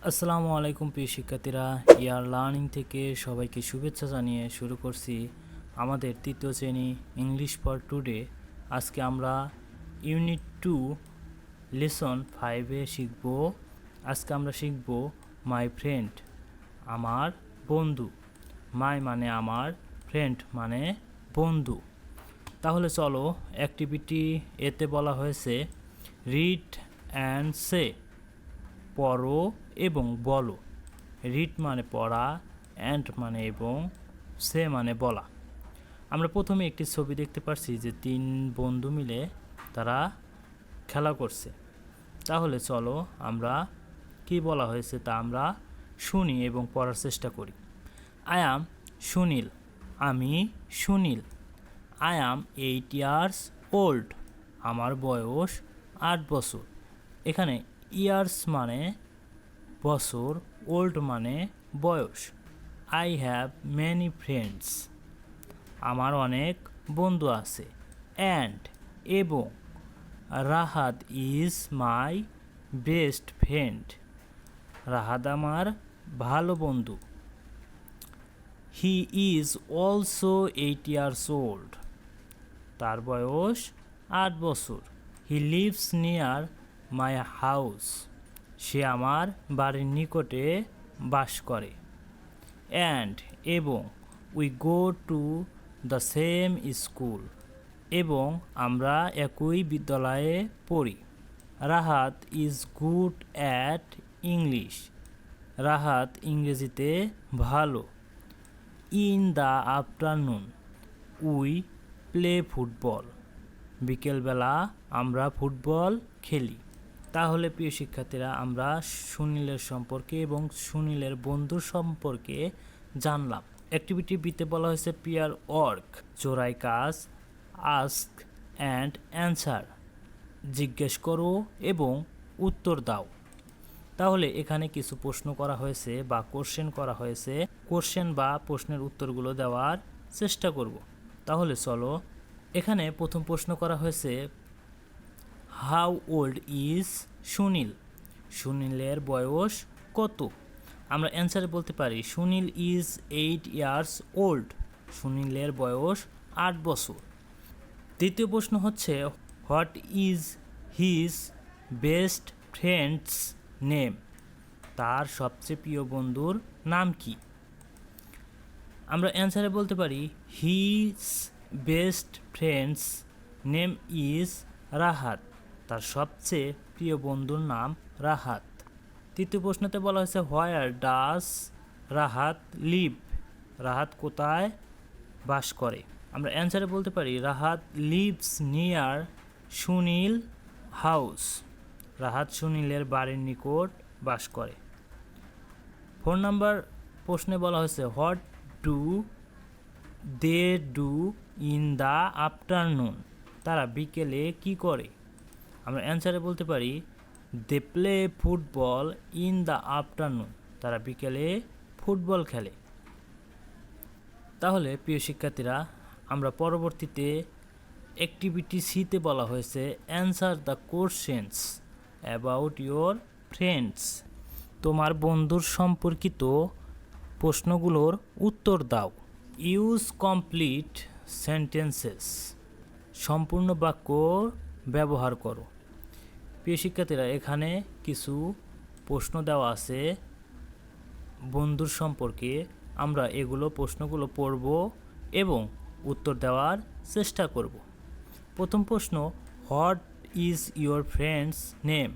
আসসালামু আলাইকুম প্রিয় শিক্ষার্থীরা, ইয়ার লার্নিং থেকে সবাইকে শুভেচ্ছা জানিয়ে শুরু করছি আমাদের তৃতীয় শ্রেণী ইংলিশ ফর টুডে। আজকে আমরা ইউনিট 2 লেসন 5-এ শিখব। আজকে আমরা শিখব মাই ফ্রেন্ড, আমার বন্ধু। মাই মানে আমার, ফ্রেন্ড মানে বন্ধু। তাহলে চলো, অ্যাক্টিভিটি এতে বলা হয়েছে রিড অ্যান্ড সে, পড়ো এবং বলো। রিড মানে পড়া, অ্যান্ড মানে এবং, সে মানে বলা। আমরা প্রথমে একটি ছবি দেখতে পাচ্ছি যে 3 বন্ধু মিলে তারা খেলা করছে। তাহলে চলো আমরা কি বলা হয়েছে তা আমরা শুনি এবং পড়ার চেষ্টা করি। আই অ্যাম সুনীল, আমি Sunil. I am 8 years old, আমার বয়স 8 বছর। এখানে ইয়ার্স মানে বছর, ওল্ড মানে বয়স। আই হ্যাভ মেনি ফ্রেন্ডস, আমার অনেক বন্ধু আছে। অ্যান্ড এবং, Rahat is my best friend, Rahat আমার ভালো বন্ধু। He is also 8 years old, তার বয়স 8 বছর। He lives near my house, সে আমার বাড়ির নিকটে বাস করে। অ্যান্ড এবং, we go to the same school, এবং আমরা একই বিদ্যালয়ে পড়ি। Rahat is good at English, Rahat ইংরেজিতে ভালো। In the afternoon we play football, বিকেলবেলা আমরা ফুটবল খেলি। তাহলে প্রিয় শিক্ষার্থীরা, আমরা সুনীলের সম্পর্কে এবং সুনীলের বন্ধুর সম্পর্কে জানলাম। অ্যাক্টিভিটি বিতে বলা হয়েছে পিয়ার ওয়ার্ক, জোড়ায় কাজ, আস্ক অ্যান্ড অ্যান্সার, জিজ্ঞেস করো এবং উত্তর দাও। তাহলে এখানে কিছু প্রশ্ন করা হয়েছে বা কোশ্চেন করা হয়েছে। কোশ্চেন বা প্রশ্নের উত্তরগুলো দেওয়ার চেষ্টা করব। তাহলে চলো, এখানে প্রথম প্রশ্ন করা হয়েছে হাউ ওল্ড ইজ সুনীল, সুনীলের বয়স কত? আমরা অ্যান্সারে বলতে পারি সুনীল ইজ 8 ইয়ার্স ওল্ড, সুনীলের বয়স 8 বছর। দ্বিতীয় প্রশ্ন হচ্ছে what is his best friends name, তার সবচেয়ে প্রিয় বন্ধুর নাম কি? আমরা অ্যান্সারে বলতে পারি his best friends name is Rahat, তার সবচেয়ে প্রিয় বন্ধুর নাম রাহাত। তৃতীয় প্রশ্নতে বলা হয়েছে where does Rahat live, Rahat কোথায় বাস করে? আমরা অ্যান্সারে বলতে পারি Rahat lives near Sunil house, Rahat সুনীলের বাড়ির নিকট বাস করে। 4 নম্বর প্রশ্নে বলা হয়েছে what do they do in the afternoon, তারা বিকেলে কি করে? আমরা অ্যান্সারে বলতে পারি they play football in the afternoon, তারা বিকেলে ফুটবল খেলে। তাহলে প্রিয় শিক্ষার্থীরা, আমরা পরবর্তীতে অ্যাক্টিভিটি সিতে বলা হয়েছে answer the questions about your friends, তোমার বন্ধুর সম্পর্কিত প্রশ্নগুলোর উত্তর দাও। ইউজ কমপ্লিট সেন্টেন্সেস, সম্পূর্ণ বাক্য ব্যবহার করো। প্রিয় শিক্ষার্থীরা, এখানে কিছু প্রশ্ন দেওয়া আছে বন্ধুর সম্পর্কে। আমরা প্রশ্নগুলো পড়ব এবং উত্তর দেওয়ার চেষ্টা করব। প্রথম প্রশ্ন, what is your friend's name,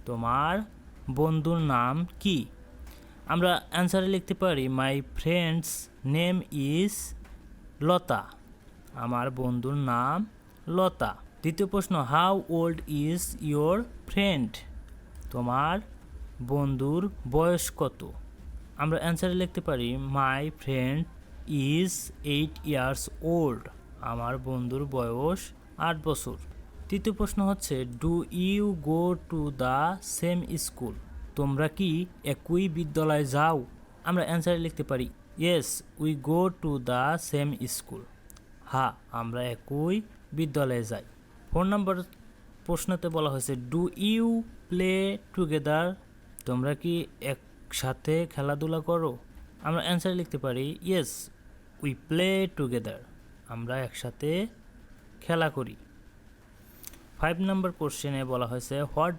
তোমার বন্ধুর নাম কি? আমরা অ্যান্সারে লিখতে পারি my friend's name is Lata, আমার বন্ধুর নাম লতা। দ্বিতীয় প্রশ্ন, how old is your friend, তোমার বন্ধুর বয়স কত? আমরা অ্যান্সারে লিখতে পারি my friend is 8 years old, আমার বন্ধুর বয়স 8 বছর। তৃতীয় প্রশ্ন হচ্ছে do you go to the same school, তোমরা কি একই বিদ্যালয়ে যাও? আমরা অ্যান্সারে লিখতে পারি yes we go to the same school, হ্যাঁ আমরা একই বিদ্যালয়ে যাই। 4 নম্বর প্রশ্নতে বলা হয়েছে ডু ইউ প্লে টুগেদার তোমরা কি একসাথে খেলাধুলা করো? আমরা অ্যান্সার লিখতে পারি ইয়েস উই প্লে টুগেদার। আমরা একসাথে খেলা করি। 5 নম্বর কোশ্চেনে বলা হয়েছে what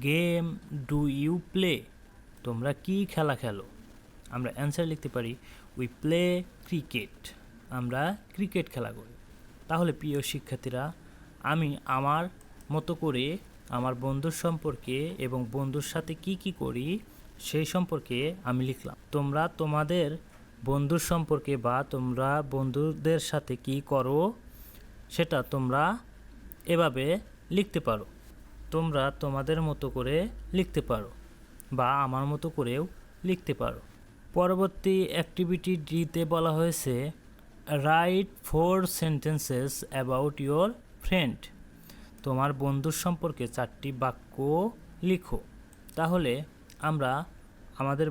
game do you play? তোমরা কি খেলা খেলো? আমরা অ্যান্সার লিখতে পারি উই প্লে ক্রিকেট। আমরা ক্রিকেট খেলা করি। তাহলে প্রিয় শিক্ষার্থীরা, আমি আমার মতো করে আমার বন্ধুর সম্পর্কে এবং বন্ধুর সাথে কি কি করি সেই সম্পর্কে আমি লিখলাম। তোমরা তোমাদের বন্ধুর সম্পর্কে বা তোমরা বন্ধুদের সাথে কি করো সেটা তোমরা এভাবে লিখতে পারো। তোমরা তোমাদের মতো করে লিখতে পারো বা আমার মতো করেও লিখতে পারো। পরবর্তী অ্যাক্টিভিটি ডিতে বলা হয়েছে right 4 sentences about your friend. তোমার বন্ধুর সম্পর্কে 4টি বাক্য লিখো। তাহলে আমরা আমাদের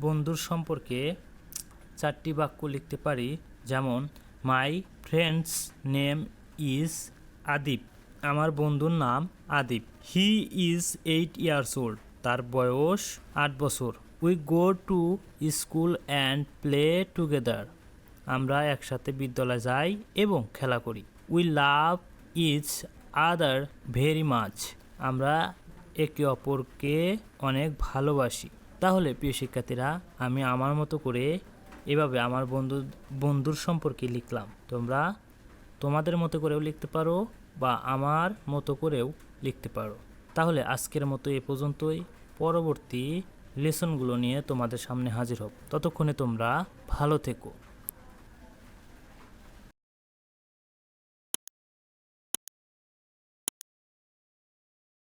বন্ধুর সম্পর্কে 4টি বাক্য লিখতে পারি, যেমন my friend's name is Adip. আমার বন্ধুর নাম Adip. He is 8 years old. তার বয়স 8 বছর। We go to school and play together. আমরা একসাথে বিদ্যালয়ে যাই এবং খেলা করি। We love each other very much. আমরা একে অপরকে অনেক ভালোবাসি। তাহলে প্রিয় শিক্ষার্থীরা, আমি আমার মতো করে এভাবে আমার বন্ধুর সম্পর্কে লিখলাম। তোমরা তোমাদের মতো করেও লিখতে পারো বা আমার মতো করেও লিখতে পারো। তাহলে আজকের মতো এ পর্যন্তই। পরবর্তী লেসনগুলো নিয়ে তোমাদের সামনে হাজির হব। ততক্ষণে তোমরা ভালো থেকো।